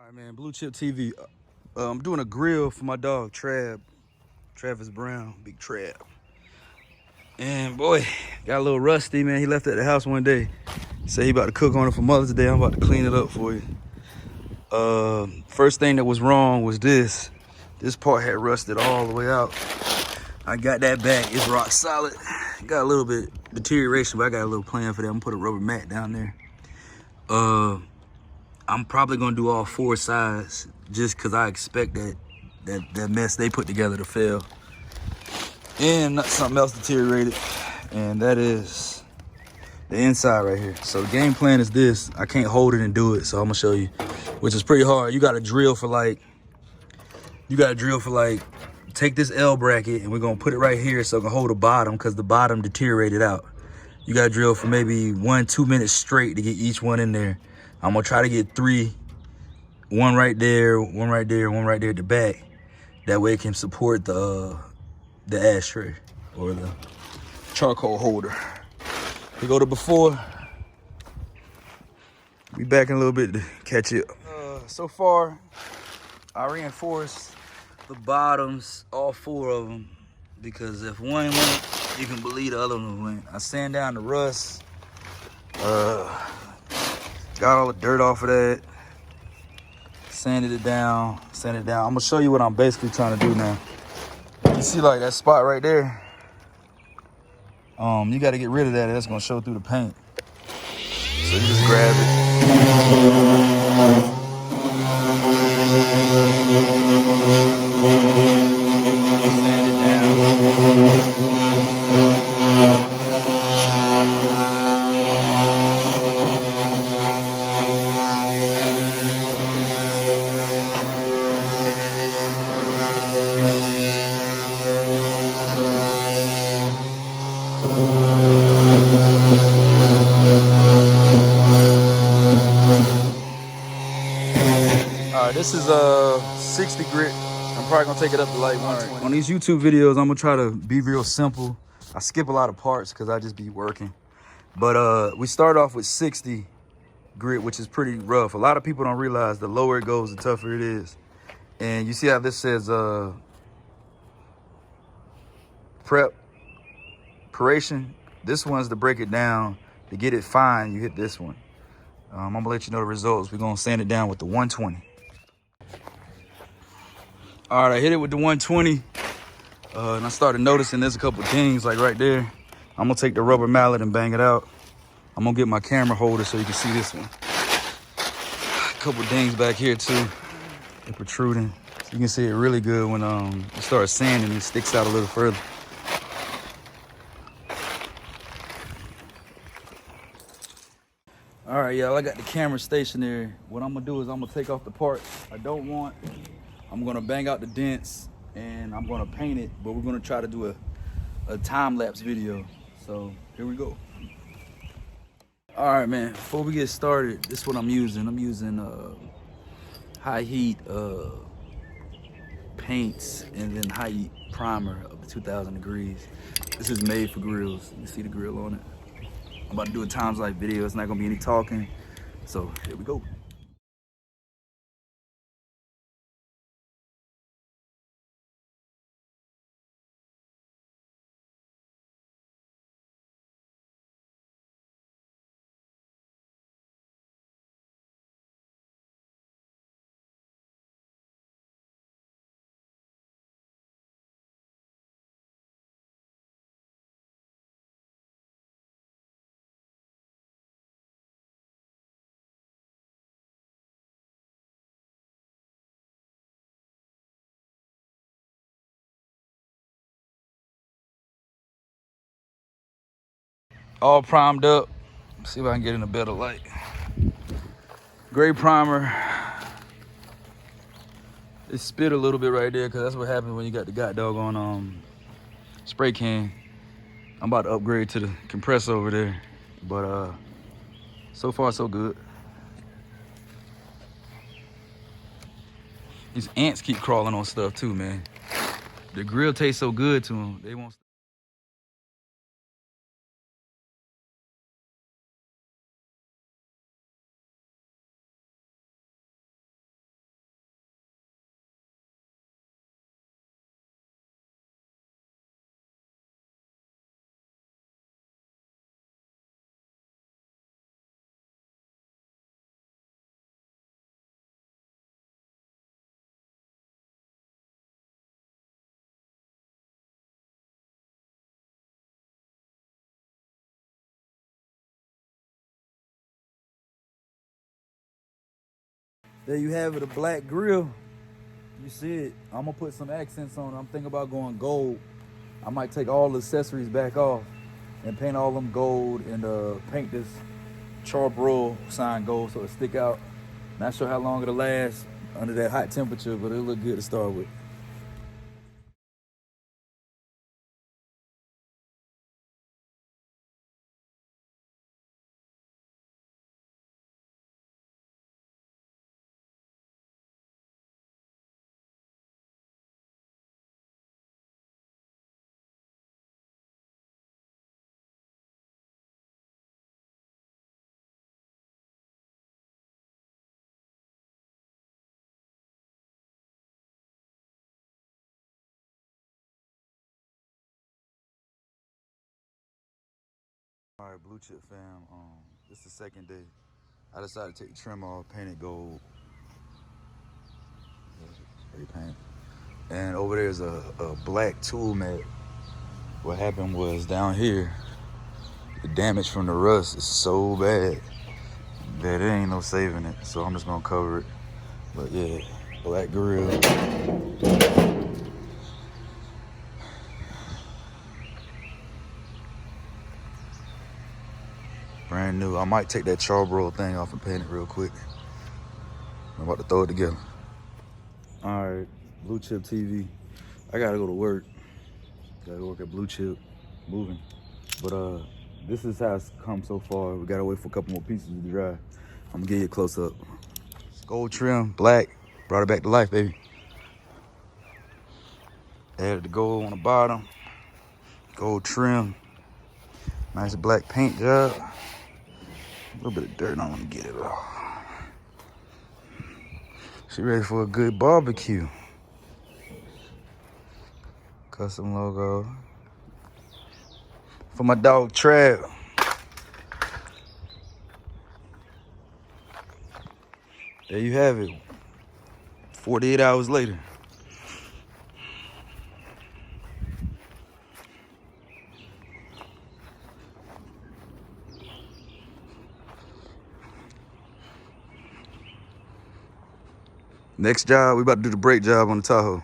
All right, man, Blue Chip TV. I'm doing a grill for my dog, Travis Brown, Big Trab. And boy, got a little rusty, man. He left it at the house one day. Said he about to cook on it for Mother's Day. I'm about to clean it up for you. First thing that was wrong was this. This part had rusted all the way out. I got that back. It's rock solid. Got a little bit deterioration, but I got a little plan for that. I'm gonna put a rubber mat down there. I'm probably gonna do all four sides just cause I expect that mess they put together to fail. And something else deteriorated, and that is the inside right here. So the game plan is this. I can't hold it and do it, so I'm gonna show you, which is pretty hard. You gotta drill for like, take this L bracket and we're gonna put it right here so it can hold the bottom because the bottom deteriorated out. You gotta drill for maybe 1-2 minutes straight to get each one in there. I'm gonna try to get three. One right there, one right there, one right there at the back. That way it can support the ashtray or the charcoal holder. We go to before. We back in a little bit to catch it. So far, I reinforced the bottoms, all four of them, because if one went, you can believe the other one went. I sand down the rust. Got all the dirt off of that. Sanded it down. I'm gonna show you what I'm basically trying to do now. You see like that spot right there? You gotta get rid of that. That's gonna show through the paint. So you just grab it. Sand it down. All right, this is 60 grit. I'm probably gonna take it up to like 120. On these YouTube videos, I'm gonna try to be real simple. I skip a lot of parts because I just be working. But we start off with 60 grit, which is pretty rough. A lot of people don't realize the lower it goes, the tougher it is. And you see how this says preparation. This one's to break it down. To get it fine, you hit this one. I'm gonna let you know the results. We're gonna sand it down with the 120. All right, I hit it with the 120. And I started noticing there's a couple dings like right there. I'm gonna take the rubber mallet and bang it out. I'm gonna get my camera holder so you can see this one. A couple dings back here too. They're protruding. So you can see it really good when you start sanding, it sticks out a little further. All right, y'all, I got the camera stationary. What I'm gonna do is I'm gonna take off the parts I don't want. I'm gonna bang out the dents and I'm gonna paint it, but we're gonna try to do a time-lapse video. So here we go. All right, man, before we get started, this is what I'm using. I'm using high heat paints and then high heat primer up to 2,000 degrees. This is made for grills. You see the grill on it. I'm about to do a time-lapse video. It's not gonna be any talking. So here we go. All primed up. See if I can get in a better light. Gray primer. It spit a little bit right there because that's what happens when you got the doggone spray can. I'm about to upgrade to the compressor over there, but so far so good. These ants keep crawling on stuff too, man. The grill tastes so good to them, they won't. There you have it, a black grill. You see it. I'm gonna put some accents on it. I'm thinking about going gold. I might take all the accessories back off and paint all them gold and paint this charbroil sign gold so it stick out. Not sure how long it'll last under that hot temperature, but it'll look good to start with. All right, Blue Chip fam, this is the second day. I decided to take the trim off, paint it gold. Spray paint. And over there's a black tool mat. What happened was down here, the damage from the rust is so bad that it ain't no saving it. So I'm just gonna cover it. But yeah, black grill. Brand new. I might take that charbroil thing off and paint it real quick. I'm about to throw it together. All right, Blue Chip TV. I gotta go to work. Gotta work at Blue Chip, moving. But this is how it's come so far. We gotta wait for a couple more pieces to dry. I'm gonna give you a close up. Gold trim, black, brought it back to life, baby. Added the gold on the bottom, gold trim, nice black paint job. A little bit of dirt, I want to get it off. She ready for a good barbecue. Custom logo. For my dog, Trav. There you have it. 48 hours later. Next job, we about to do the brake job on the Tahoe.